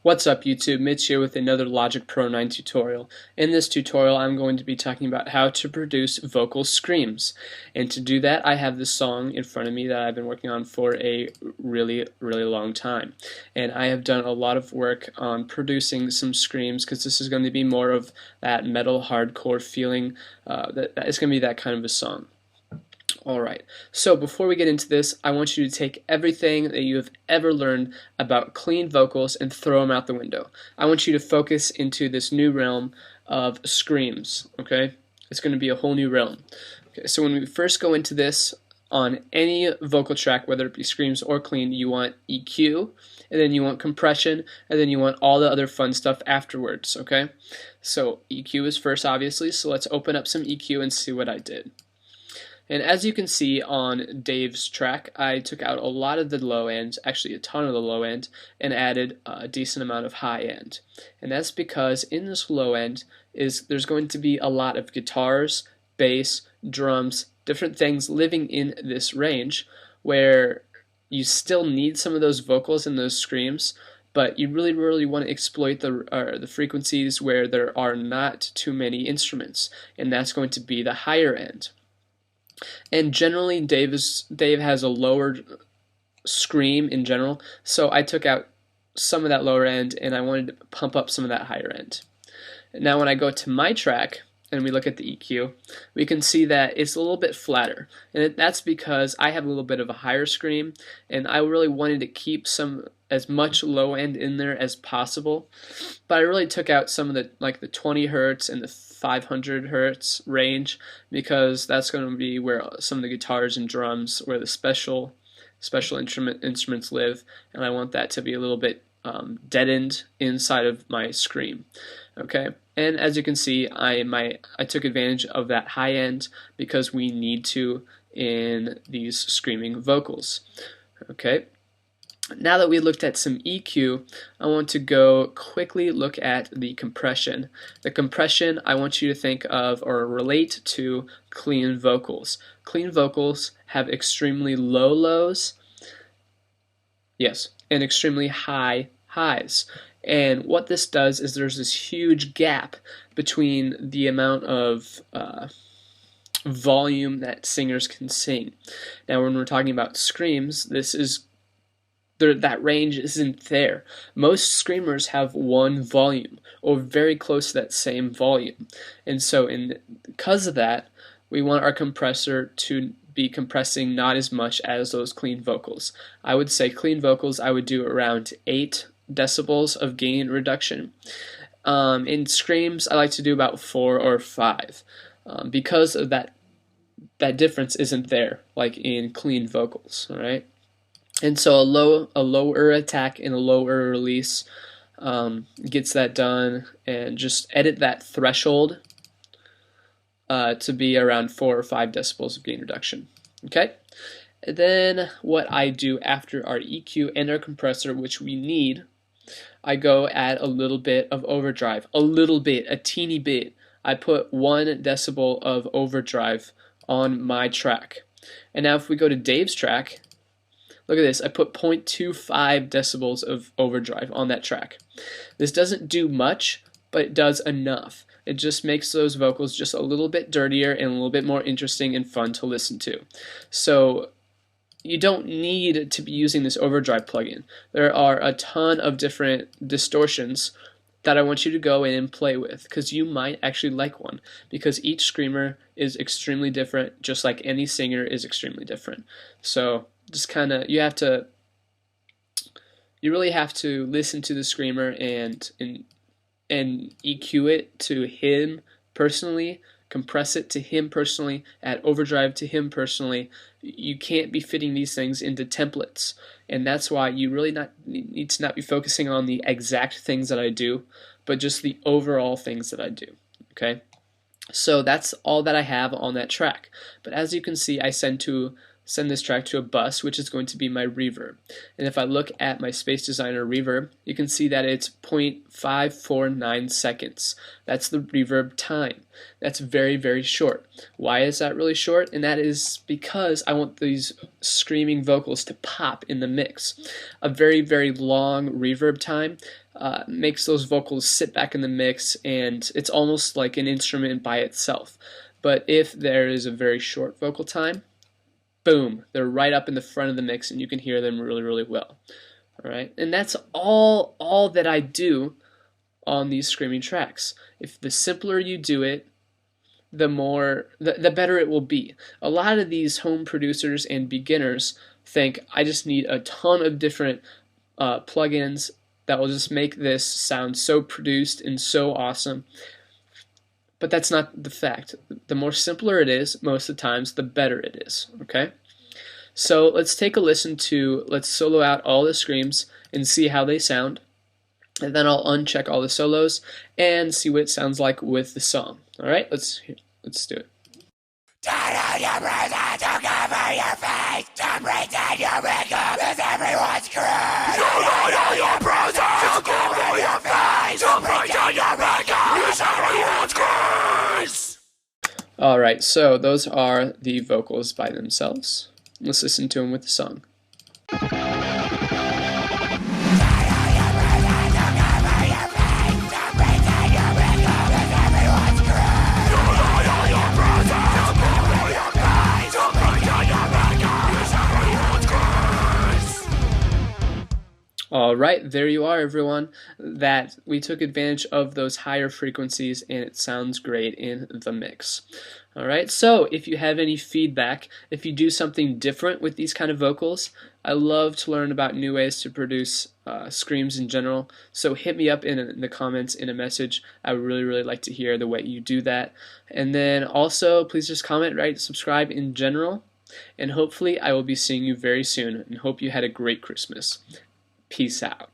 What's up YouTube, Mitch here with another Logic Pro 9 tutorial. In this tutorial I'm going to be talking about how to produce vocal screams. And to do that I have this song in front of me that I've been working on for a really long time. And I have done a lot of work on producing some screams because this is going to be more of that metal hardcore feeling. It's going to be that kind of a song. Alright, so before we get into this, I want you to take everything that you have ever learned about clean vocals and throw them out the window. I want you to focus into this new realm of screams, okay? It's going to be a whole new realm. Okay, so when we first go into this, on any vocal track, whether it be screams or clean, you want EQ, and then you want compression, and then you want all the other fun stuff afterwards, okay? So EQ is first, obviously, so let's open up some EQ and see what I did. And as you can see on Dave's track, I took out a lot of the low end, actually a ton of the low end, and added a decent amount of high end. And that's because in this low end there's going to be a lot of guitars, bass, drums, different things living in this range where you still need some of those vocals and those screams, but you really want to exploit the frequencies where there are not too many instruments, and that's going to be the higher end. And generally Dave has a lower scream in general, so I took out some of that lower end and I wanted to pump up some of that higher end. Now when I go to my track and we look at the EQ, we can see that it's a little bit flatter, and that's because I have a little bit of a higher scream and I really wanted to keep as much low end in there as possible, but I really took out some of the 20 hertz and the 500 hertz range because that's going to be where some of the guitars and drums, where the special instruments live, and I want that to be a little bit deadened inside of my scream. Okay, and as you can see, I took advantage of that high end because we need to in these screaming vocals. Okay. Now that we looked at some EQ, I want to go quickly look at the compression. The compression I want you to think of or relate to clean vocals. Clean vocals have extremely low lows, yes, and extremely high highs. And what this does is there's this huge gap between the amount of volume that singers can sing. Now when we're talking about screams, that range isn't there. Most screamers have one volume or very close to that same volume, and so because of that we want our compressor to be compressing not as much as those clean vocals. I would say clean vocals I would do around 8 decibels of gain reduction. In screams I like to do about 4 or 5 because of that difference isn't there like in clean vocals. Alright, and so a lower attack and a lower release gets that done, and just edit that threshold to be around 4 or 5 decibels of gain reduction. Okay, and then what I do after our EQ and our compressor, which we need, I go add a little bit of overdrive, a teeny bit. I put 1 decibel of overdrive on my track. And now if we go to Dave's track, look at this, I put 0.25 decibels of overdrive on that track. This doesn't do much, but it does enough. It just makes those vocals just a little bit dirtier and a little bit more interesting and fun to listen to. So you don't need to be using this overdrive plugin. There are a ton of different distortions that I want you to go in and play with, because you might actually like one, because each screamer is extremely different, just like any singer is extremely different. So just kind of, you really have to listen to the screamer and EQ it to him personally, compress it to him personally, add overdrive to him personally. You can't be fitting these things into templates, and that's why you really need to not be focusing on the exact things that I do, but just the overall things that I do. Okay, so that's all that I have on that track. But as you can see, I send this track to a bus, which is going to be my reverb. And if I look at my Space Designer reverb, you can see that it's 0.549 seconds. That's the reverb time. That's very, very short. Why is that really short? And that is because I want these screaming vocals to pop in the mix. A very, very long reverb time makes those vocals sit back in the mix, and it's almost like an instrument by itself. But if there is a very short vocal time, boom, they're right up in the front of the mix and you can hear them really, really well. Alright, and that's all that I do on these screaming tracks. If the simpler you do it, the better it will be. A lot of these home producers and beginners think I just need a ton of different plugins that will just make this sound so produced and so awesome. But that's not the fact. The more simpler it is, most of the times, the better it is. Okay? So let's take a listen to, let's solo out all the screams and see how they sound. And then I'll uncheck all the solos and see what it sounds like with the song. Alright, let's do it. Turn on your presence to cover your face, to pretend you're makeup is everyone's crew. Turn on your presence to cover your face, to pretend your makeup is everyone's grace. Alright, so those are the vocals by themselves. Let's listen to them with the song. Alright, there you are, everyone. That we took advantage of those higher frequencies and it sounds great in the mix. Alright, so if you have any feedback, if you do something different with these kind of vocals, I love to learn about new ways to produce screams in general. So hit me up in the comments in a message. I would really, really like to hear the way you do that. And then also, please just comment, rate, subscribe in general. And hopefully I will be seeing you very soon and hope you had a great Christmas. Peace out.